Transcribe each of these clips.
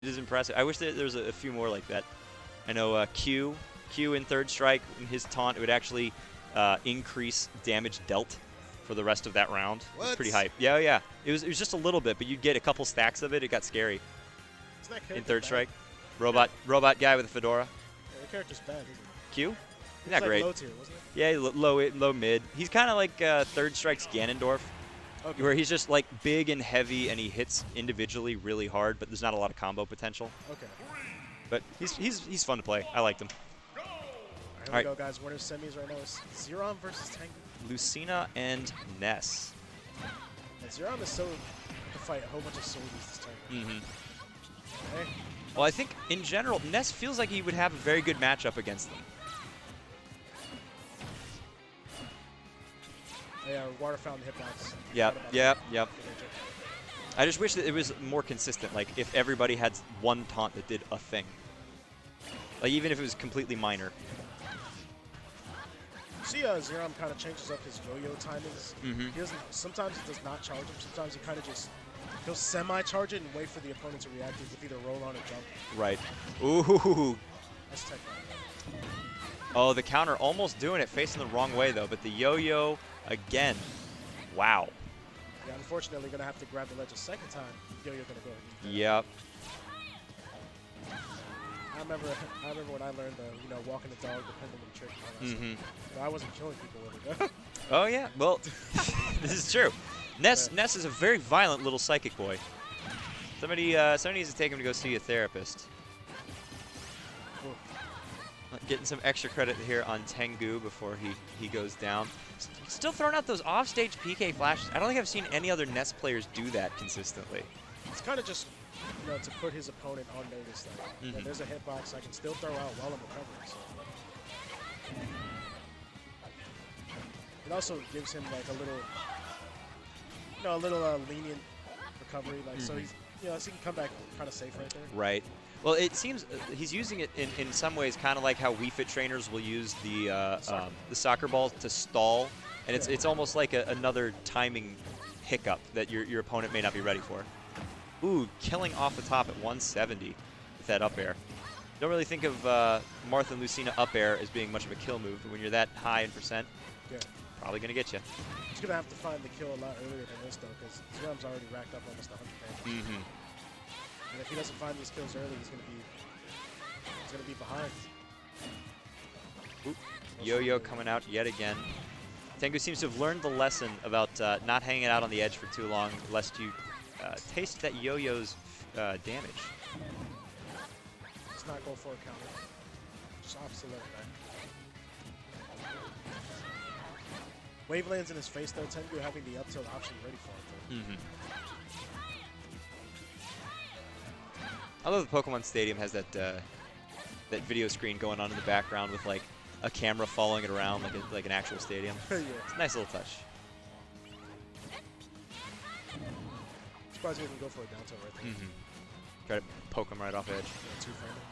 It is impressive. I wish there was a few more like that. I know Q in third strike, in his taunt, it would actually increase damage dealt for the rest of that round. It was pretty hype. Yeah, yeah. It was just a little bit, but you'd get a couple stacks of it. It got scary. In third strike. Robot guy with a fedora. Yeah, the character's bad, isn't he? Q? He's like not great. Low tier, wasn't it? Yeah, low mid. He's kind of like third strike's Ganondorf, where he's just like big and heavy, and he hits individually really hard, but there's not a lot of combo potential. Okay. But he's fun to play. I liked him. Here we go, guys. Winner's semis right now is Xerom versus Tengu. Lucina and Ness. And Xerom is so to fight a whole bunch of soldiers this turn. Mm-hmm. Okay. Well, I think in general, Ness feels like he would have a very good matchup against them. Yeah, water fountain hitbox. Yep. I just wish that it was more consistent. Like if everybody had one taunt that did a thing. Like even if it was completely minor. See, Xerom kind of changes up his yo-yo timings. He doesn't. Sometimes he does not charge him. Sometimes he kind of just he'll semi-charge it and wait for the opponent to react. He can either roll on or jump. Right. Ooh. That's tech. Oh, the counter almost doing it, facing the wrong way though. But the yo-yo again. Wow. Yeah, unfortunately, gonna have to grab the ledge a second time. Yo-yo gonna go. Yep. I remember when I learned walking the dog, depending on the trick. And all that I wasn't killing people with it. Oh yeah, well, this is true. Ness is a very violent little psychic boy. Somebody needs to take him to go see a therapist. Getting some extra credit here on Tengu before he goes down. Still throwing out those offstage PK flashes. I don't think I've seen any other Ness players do that consistently. It's kind of just to put his opponent on notice that there's a hitbox I can still throw out while I'm recovering. So. It also gives him like a little lenient recovery, like so he's so he can come back kind of safe right there. Right. Well, it seems he's using it in some ways kind of like how Wii Fit trainers will use the soccer ball to stall, and it's almost like another timing hiccup that your opponent may not be ready for. Ooh, killing off the top at 170 with that up air. Don't really think of Martha and Lucina up air as being much of a kill move, but when you're that high in percent, probably going to get you. He's going to have to find the kill a lot earlier than this, though, because Xerom's already racked up almost 100 damage. And if he doesn't find these kills early, he's going to be behind. Yo-yo coming out yet again. Tengu seems to have learned the lesson about not hanging out on the edge for too long, lest you taste that yo-yo's damage. Let's not go for a counter. Just opposite let it back. Wave lands in his face though, Tengu having the up tilt option ready for it. Although the Pokemon Stadium has that that video screen going on in the background with like a camera following it around like an actual stadium. It's a nice little touch. Surprised we didn't go for a down tilt right there. Try to poke him right off edge. Yeah, two-framer.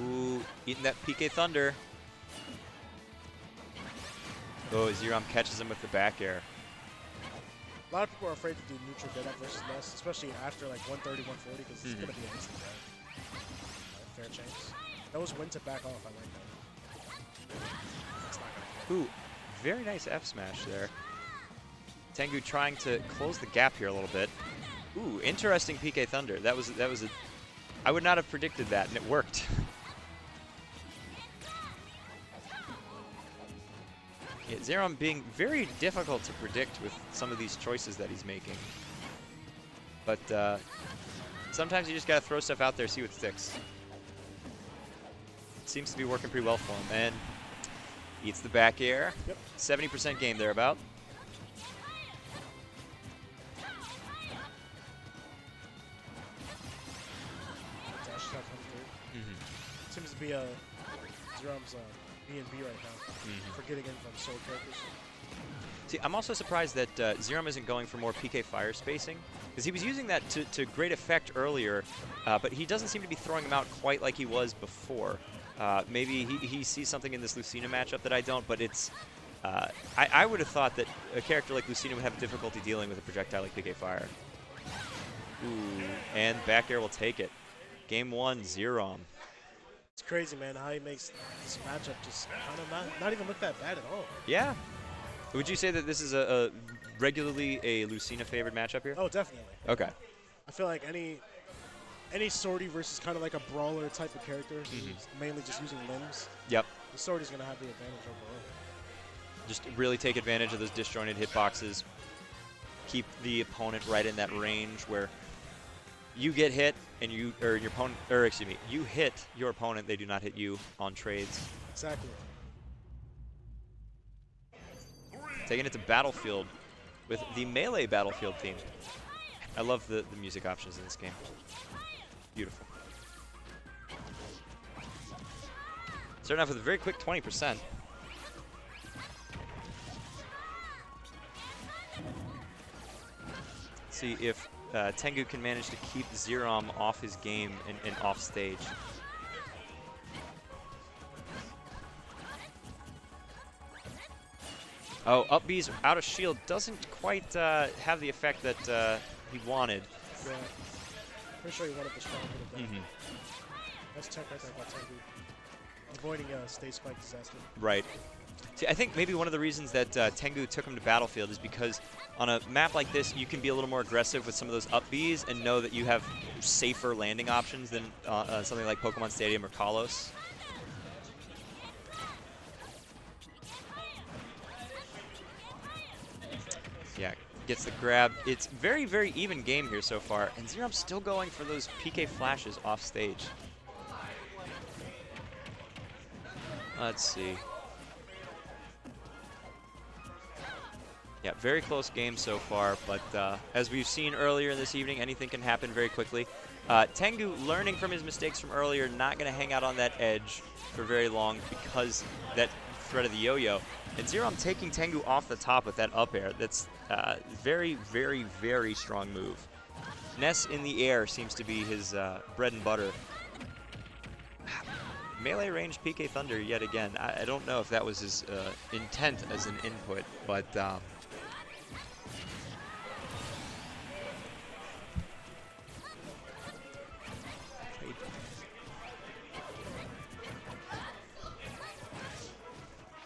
Ooh, eating that PK Thunder. Oh, Xerom catches him with the back air. A lot of people are afraid to do neutral dead up versus Ness, especially after like 130, 140, because it's going to be an instant dead. Fair chance. Those win to back off, I like that. That's not gonna Ooh, very nice F smash there. Tengu trying to close the gap here a little bit. Ooh, interesting PK Thunder. That was a. I would not have predicted that, and it worked. Yeah, Xerom being very difficult to predict with some of these choices that he's making. But sometimes you just gotta throw stuff out there, see what sticks. It seems to be working pretty well for him, and eats the back air. Yep. 70% game thereabout. dash shot comes through. Seems to be Xerom's B&B right now, for getting in from soul characters. See, I'm also surprised that Xerom isn't going for more PK fire spacing, because he was using that to great effect earlier, but he doesn't seem to be throwing them out quite like he was before. Maybe he sees something in this Lucina matchup that I don't, but it's... I would have thought that a character like Lucina would have difficulty dealing with a projectile like PK Fire. Ooh, and back air will take it. Game 1, Xerom. It's crazy, man, how he makes this matchup just kind of not even look that bad at all. Yeah. Would you say that this is a regularly a Lucina favored matchup here? Oh, definitely. Okay. I feel like any sortie versus kind of like a brawler type of character who's mainly just using limbs, Yep. the sortie's going to have the advantage overall. Just really take advantage of those disjointed hitboxes. Keep the opponent right in that range where you get hit and you hit your opponent, they do not hit you on trades. Exactly. Taking it to Battlefield with the Melee Battlefield theme. I love the music options in this game. Beautiful. Starting off with a very quick 20%. See if Tengu can manage to keep Xerom off his game and off stage. Oh, up B's out of shield doesn't quite have the effect that he wanted. Yeah. Pretty sure he wanted the strong hit of that. That's tech right there by Tengu. Avoiding a stage spike disaster. Right. See, I think maybe one of the reasons that Tengu took him to Battlefield is because on a map like this, you can be a little more aggressive with some of those up Bs and know that you have safer landing options than something like Pokemon Stadium or Kalos. Yeah, gets the grab. It's very, very even game here so far, and Xerom's still going for those PK flashes off stage. Let's see. Yeah, very close game so far, but as we've seen earlier this evening, anything can happen very quickly. Tengu learning from his mistakes from earlier, not going to hang out on that edge for very long because that threat of the yo-yo. And Xerom taking Tengu off the top with that up air. That's very, very, very strong move. Ness in the air seems to be his bread and butter. Melee range PK Thunder yet again. I don't know if that was his intent as an input, but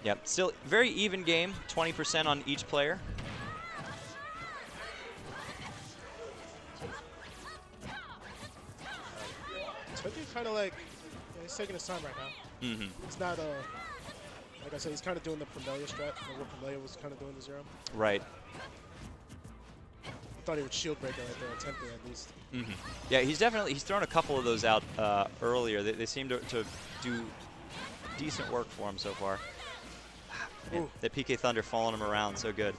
yep, still very even game, 20% on each player. Tengu kind of like, he's taking his time right now. It's not, like I said, he's kind of doing the Promelia strat, like what Promelia was kind of doing to Xerom. Right. I thought he would shield break it right there, attempting at least. Yeah, he's thrown a couple of those out earlier. They seem to do decent work for him so far. Man, that PK Thunder following him around so good.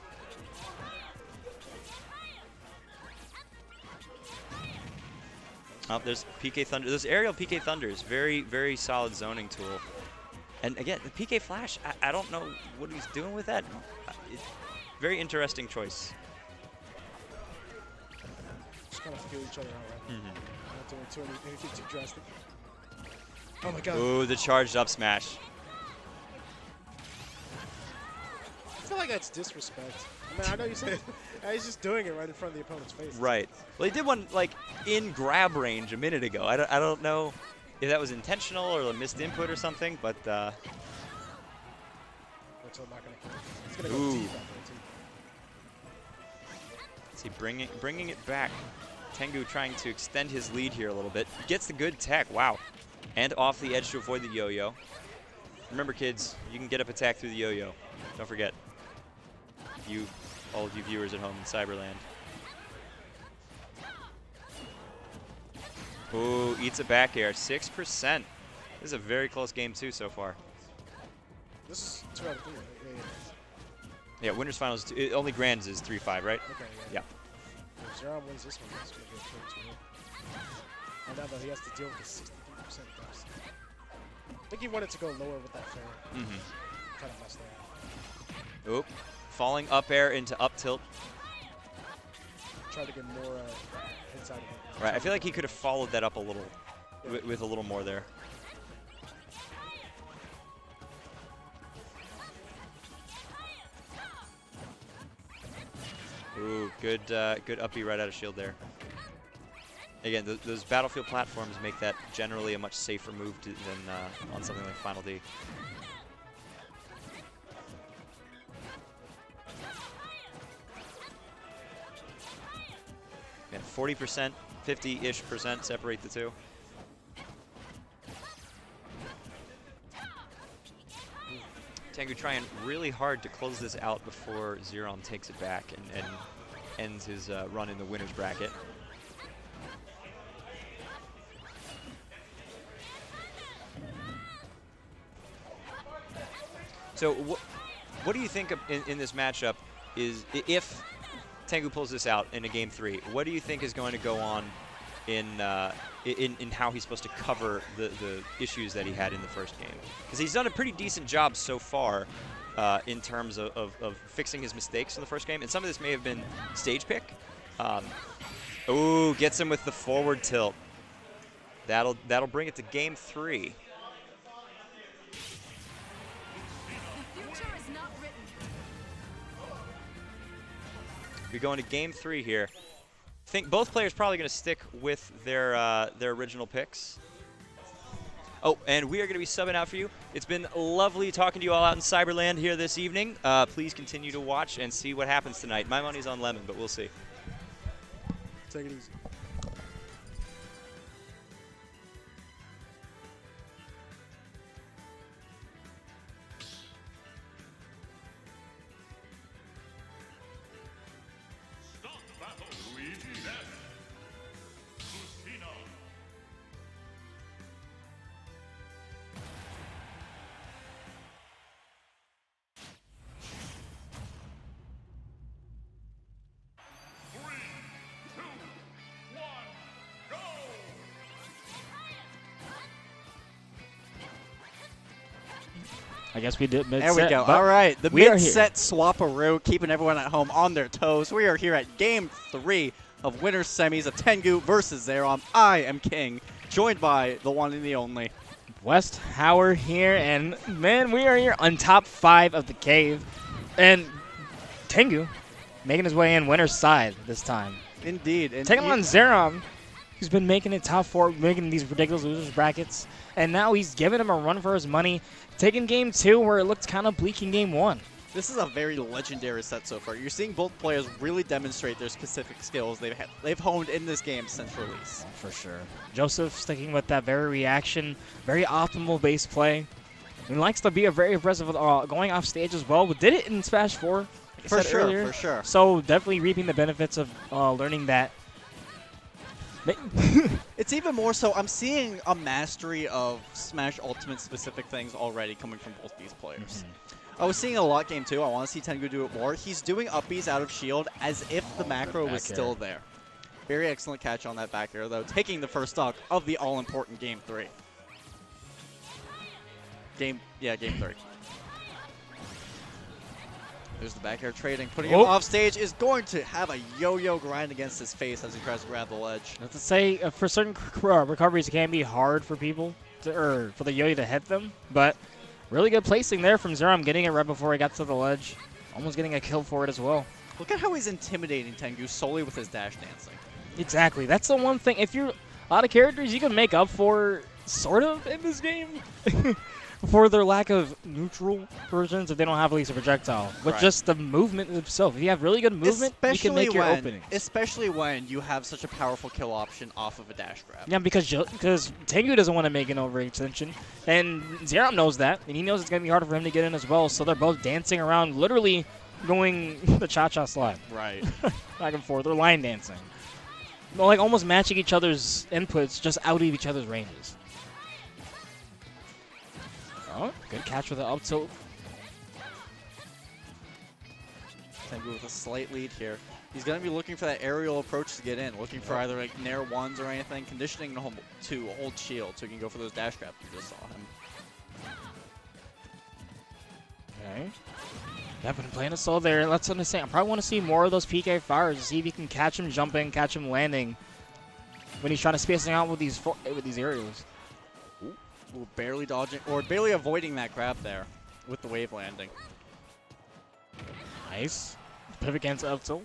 Oh, there's PK Thunder. Those aerial PK Thunders, very, very solid zoning tool. And again, the PK Flash, I don't know what he's doing with that. Very interesting choice. Just kind of feel each other out right now. Not doing anything too drastic. Oh my god. Ooh, the charged up smash. I feel like that's disrespect. I mean, I know you said he's just doing it right in front of the opponent's face. Right. Well, he did one like in grab range a minute ago. I don't know if that was intentional or a missed input or something, but. Which I'm not gonna kill. He's gonna go deep after the See, bringing it back. Tengu trying to extend his lead here a little bit. Gets the good tech. Wow. And off the edge to avoid the yo-yo. Remember, kids, you can get up attack through the yo-yo. Don't forget. All of you viewers at home in Cyberland. Ooh, eats a back air. 6%. This is a very close game, too, so far. This is 2 out of 3. Yeah, Winners Finals, only Grands is 3-5, right? Okay, yeah. If Xerom wins this one, that's going to be a 3-2. And now that he has to deal with the 63% dust. I think he wanted to go lower with that fair. Kind of messed up. Oop. Falling up air into up tilt. Try to get more inside of him. Right, I feel like he could have followed that up a little, with a little more there. Ooh, good up B right out of shield there. Again, those battlefield platforms make that generally a much safer move than on something like Final D. And 40%, 50-ish percent separate the two. Tengu trying really hard to close this out before Xerom takes it back and ends his run in the winner's bracket. So what do you think in this matchup is if Tengu pulls this out in a game 3, what do you think is going to go on in how he's supposed to cover the issues that he had in the first game? Because he's done a pretty decent job so far in terms of fixing his mistakes in the first game, and some of this may have been stage pick. Ooh, gets him with the forward tilt. That'll bring it to game 3. We're going to game 3 here. I think both players probably going to stick with their original picks. Oh, and we are going to be subbing out for you. It's been lovely talking to you all out in Cyberland here this evening. Please continue to watch and see what happens tonight. My money's on Lemon, but we'll see. Take it easy. I guess we did mid-set. There we go. All right. The mid-set swap-a-roo, keeping everyone at home on their toes. We are here at Game 3 of Winner's Semis of Tengu versus Xerom. I am King, joined by the one and the only West Howard here, and man, we are here on top 5 of the cave. And Tengu making his way in winner's side this time. Indeed. Taking on Xerom, who's been making it top 4, making these ridiculous losers brackets. And now he's giving him a run for his money, taking game 2 where it looked kind of bleak in game 1. This is a very legendary set so far. You're seeing both players really demonstrate their specific skills they've honed in this game since release. For sure. Joseph sticking with that very reaction, very optimal base play. He likes to be a very aggressive going off stage as well, but did it in Smash 4, like I said earlier. For sure. So definitely reaping the benefits of learning that. It's even more so, I'm seeing a mastery of Smash Ultimate specific things already coming from both these players. I was seeing a lot game 2. I want to see Tengu do it more. He's doing upbeats out of shield as if the macro was still there. Very excellent catch on that back air, though, taking the first stock of the all-important game 3. Game 3. There's the back air trading. Putting him off stage is going to have a yo-yo grind against his face as he tries to grab the ledge. I have to say, for certain recoveries, it can be hard for people, for the yo-yo to hit them, but really good placing there from Xerom, getting it right before he got to the ledge. Almost getting a kill for it as well. Look at how he's intimidating Tengu solely with his dash dancing. Exactly. That's the one thing. If you're a lot of characters, you can make up for, sort of, in this game. For their lack of neutral versions if they don't have at least a projectile. But just the movement itself. If you have really good movement, you can make your openings. Especially when you have such a powerful kill option off of a dash grab. Yeah, because Tengu doesn't want to make an overextension. And Xerom knows that. And he knows it's going to be harder for him to get in as well. So they're both dancing around, literally going the cha-cha slide. Right. Back and forth. They're line dancing. Like almost matching each other's inputs just out of each other's ranges. Oh, good catch with the up tilt. Tengu with a slight lead here. He's going to be looking for that aerial approach to get in, looking for either like nair ones or anything, conditioning to hold shield so he can go for those dash grabs we just saw him. Okay. Yeah, been playing a solo there. Let's understand. I probably want to see more of those PK fires to see if you can catch him jumping, catch him landing when he's trying to spacing out with these aerials. Ooh, barely dodging, or barely avoiding that grab there with the wave landing. Nice. Pivot against up tilt.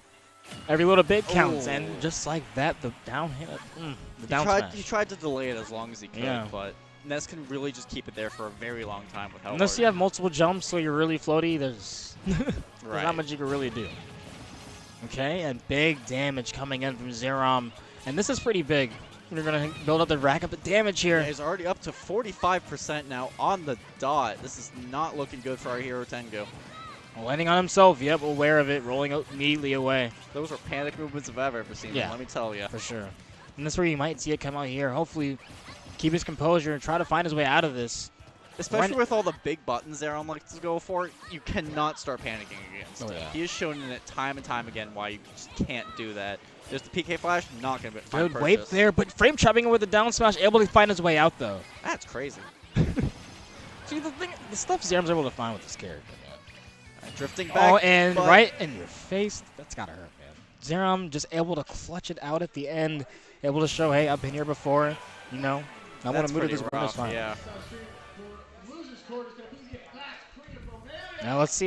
Every little bit counts, Ooh. and just like that, the down hit, the He down tried, smash. he tried to delay it as long as he could, Yeah. but Ness can really just keep it there for a very long time with how Unless hard. you have multiple jumps, so you're really floaty. There's Right. not much you can really do. Okay, and big damage coming in from Xerom, and this is pretty big. You're gonna build up the rack up the damage here. Yeah, he's already up to 45% now on the dot. This is not looking good for our hero Tengu. Landing on himself. Yep, aware of it. Rolling out immediately away. Those were panic movements if I've ever seen Yeah. them, let me tell you. For sure. And that's where you might see it come out here. Hopefully, keep his composure and try to find his way out of this. Especially with all the big buttons there on like to go for, you cannot start panicking against Oh, it. yeah. He has shown in it time and time again why you just can't do that. There's the PK flash, not going to be Good wait there, but frame trapping with the down smash, able to find his way out though. That's crazy. See, the stuff Xerom's able to find with this character. Drifting back. Oh, and but right in your face. That's gotta hurt, man. Xerom just able to clutch it out at the end, able to show, hey, I've been here before. You know, I want that's to move to pretty this rough, bonus final. yeah. Now let's see.